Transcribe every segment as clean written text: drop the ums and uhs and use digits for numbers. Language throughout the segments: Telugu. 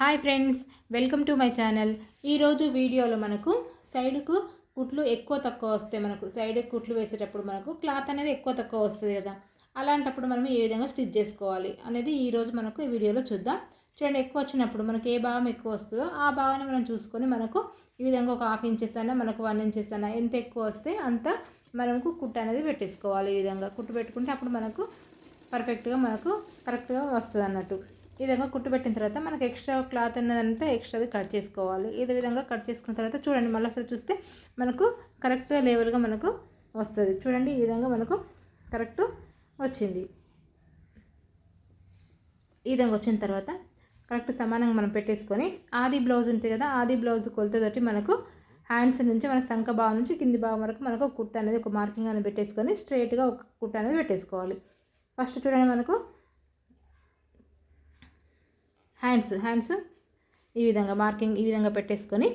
Hi friends, welcome to my channel. ఈరోజు వీడియోలో మనకు సైడ్కు కుట్లు ఎక్కువ తక్కువ వస్తాయి. మనకు సైడ్ కుట్లు వేసేటప్పుడు మనకు క్లాత్ అనేది ఎక్కువ తక్కువ వస్తుంది కదా, అలాంటప్పుడు మనం ఏ విధంగా స్టిచ్ చేసుకోవాలి అనేది ఈరోజు మనకు ఈ వీడియోలో చూద్దాం. చూడండి, ఎక్కువ వచ్చినప్పుడు మనకు ఏ భాగం ఎక్కువ వస్తుందో ఆ భాగాన్ని మనం చూసుకొని మనకు ఈ విధంగా ఒక 1/2 ఇంచెస్ అయినా మనకు 1 ఇంచెస్ అయినా ఎంత ఎక్కువ వస్తే అంత మనకు కుట్టు అనేది పెట్టేసుకోవాలి. ఈ విధంగా కుట్టు పెట్టుకుంటే అప్పుడు మనకు పర్ఫెక్ట్గా మనకు కరెక్ట్గా వస్తుంది అన్నట్టు. ఈ విధంగా కుట్టు పెట్టిన తర్వాత మనకు ఎక్స్ట్రా క్లాత్ అన్నదంతా ఎక్స్ట్రాది కట్ చేసుకోవాలి. ఇదే విధంగా కట్ చేసుకున్న తర్వాత చూడండి, మళ్ళీ అసలు చూస్తే మనకు కరెక్ట్గా లెవెల్గా మనకు వస్తుంది. చూడండి, ఈ విధంగా మనకు కరెక్ట్ వచ్చింది. ఈ విధంగా వచ్చిన తర్వాత కరెక్ట్ సమానంగా మనం పెట్టేసుకొని ఆది బ్లౌజ్ ఉంటుంది కదా, ఆది బ్లౌజ్ కొలతతోటి మనకు హ్యాండ్స్ నుంచి మన సంఖ భాగం నుంచి కింది భాగం వరకు మనకు కుట్టు అనేది ఒక మార్కింగ్ అనేది పెట్టేసుకొని స్ట్రైట్గా ఒక కుట్టు అనేది పెట్టేసుకోవాలి. ఫస్ట్ చూడండి, మనకు హ్యాండ్స్ ఈ విధంగా మార్కింగ్ ఈ విధంగా పెట్టేసుకొని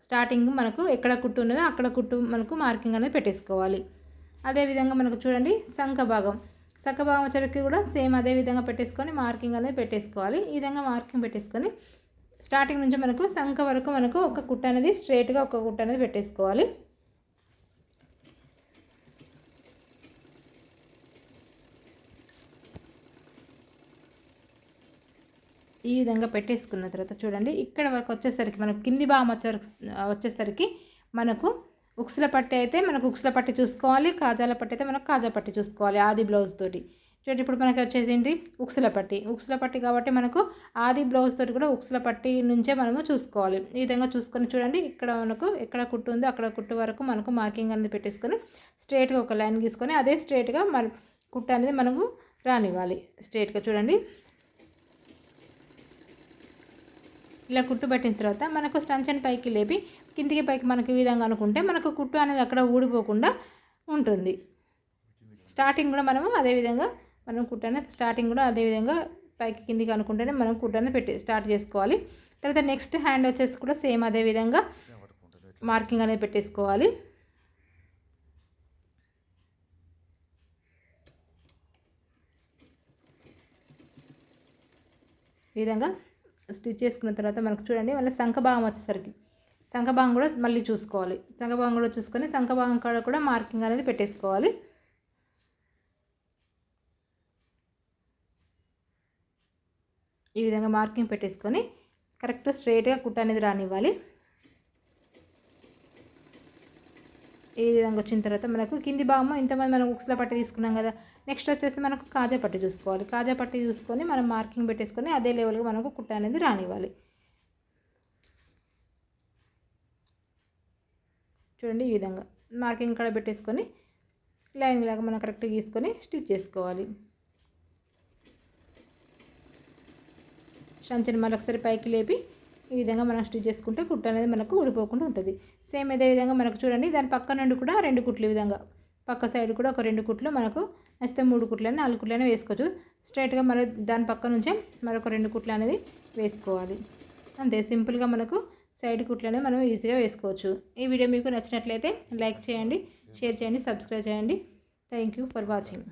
స్టార్టింగ్ మనకు ఎక్కడ కుట్టు ఉన్నదో అక్కడ కుట్టు మనకు మార్కింగ్ అనేది పెట్టేసుకోవాలి. అదేవిధంగా మనకు చూడండి, సంఖ భాగం వచ్చరికి కూడా సేమ్ అదే విధంగా పెట్టేసుకొని మార్కింగ్ అనేది పెట్టేసుకోవాలి. ఈ విధంగా మార్కింగ్ పెట్టేసుకొని స్టార్టింగ్ నుంచి మనకు సంఖ వరకు మనకు ఒక కుట్టు అనేది స్ట్రైట్గా ఒక కుట్టు అనేది పెట్టేసుకోవాలి. ఈ విధంగా పెట్టేసుకున్న తర్వాత చూడండి, ఇక్కడ వరకు వచ్చేసరికి మనకు కింది భాగం వచ్చేసరికి మనకు ఉక్సుల పట్టి అయితే మనకు ఉక్సుల పట్టి చూసుకోవాలి, కాజాల పట్టి అయితే మనకు కాజా పట్టి చూసుకోవాలి ఆది బ్లౌజ్ తోటి. చూడండి, ఇప్పుడు మనకి వచ్చేది ఏంటి, ఉక్సుల పట్టి కాబట్టి మనకు ఆది బ్లౌజ్ తోటి కూడా ఉక్సుల పట్టి నుంచే మనము చూసుకోవాలి. ఈ విధంగా చూసుకొని చూడండి, ఇక్కడ మనకు ఎక్కడ కుట్టు ఉందో అక్కడ కుట్టు వరకు మనకు మార్కింగ్ అనేది పెట్టేసుకొని స్ట్రైట్గా ఒక లైన్ గీసుకొని అదే స్ట్రైట్గా మన కుట్టు అనేది మనము రానివ్వాలి. స్ట్రైట్గా చూడండి, ఇలా కుట్టు పెట్టిన తర్వాత మనకు స్టంచన్ పైకి లేపి కిందికి పైకి మనకు ఈ విధంగా అనుకుంటే మనకు కుట్టు అనేది అక్కడ ఊడిపోకుండా ఉంటుంది. స్టార్టింగ్ కూడా మనము అదేవిధంగా మనం కుట్టు అనేది స్టార్టింగ్ కూడా అదేవిధంగా పైకి కిందికి అనుకుంటేనే మనం కుట్టు అనేది స్టార్ట్ చేసుకోవాలి. తర్వాత నెక్స్ట్ హ్యాండ్ వచ్చేసి కూడా సేమ్ అదేవిధంగా మార్కింగ్ అనేది పెట్టేసుకోవాలి. ఈ విధంగా స్టిచ్ చేసుకున్న తర్వాత మనకు చూడండి, మళ్ళీ సంఖ భాగం వచ్చేసరికి సంఖ భాగం కూడా మళ్ళీ చూసుకోవాలి. సంఖ భాగం కూడా చూసుకొని సంఖ భాగం కాడ కూడా మార్కింగ్ అనేది పెట్టేసుకోవాలి. ఈ విధంగా మార్కింగ్ పెట్టేసుకొని కరెక్ట్ స్ట్రైట్గా కుట్టు అనేది రానివ్వాలి. ఈ విధంగా వచ్చిన తర్వాత మనకు కింది భాగము ఇంతమంది మనం ఉక్సుల పట్టి తీసుకున్నాం కదా, నెక్స్ట్ వచ్చేసి మనకు కాజా పట్టి చూసుకోవాలి. కాజా పట్టి చూసుకొని మనం మార్కింగ్ పెట్టేసుకొని అదే లెవెల్గా మనకు కుట్టు అనేది రానివ్వాలి. చూడండి, ఈ విధంగా మార్కింగ్ ఇక్కడ పెట్టేసుకొని లైన్ లాగా మనం కరెక్ట్గా గీసుకొని స్టిచ్ చేసుకోవాలి. సంచని మళ్ళీ ఒకసారి పైకి లేపి ఈ విధంగా మనం స్టిచ్ చేసుకుంటే కుట్టు అనేది మనకు ఊడిపోకుండా ఉంటుంది. సేమ్ అదే విధంగా మనకు చూడండి, దాని పక్క నుండి కూడా 2 కుట్లు ఈ విధంగా పక్క సైడ్ కూడా ఒక 2 కుట్లు మనకు నచ్చితే 3 కుట్లైనా 4 కుట్లైనా వేసుకోవచ్చు. స్ట్రైట్గా మరి దాని పక్క నుంచే మరొక 2 కుట్లు అనేది వేసుకోవాలి. అంతే సింపుల్గా మనకు సైడ్ కుట్లు అనేది మనం ఈజీగా వేసుకోవచ్చు. ఈ వీడియో మీకు నచ్చినట్లయితే లైక్ చేయండి, షేర్ చేయండి, సబ్స్క్రైబ్ చేయండి. Thank you for watching.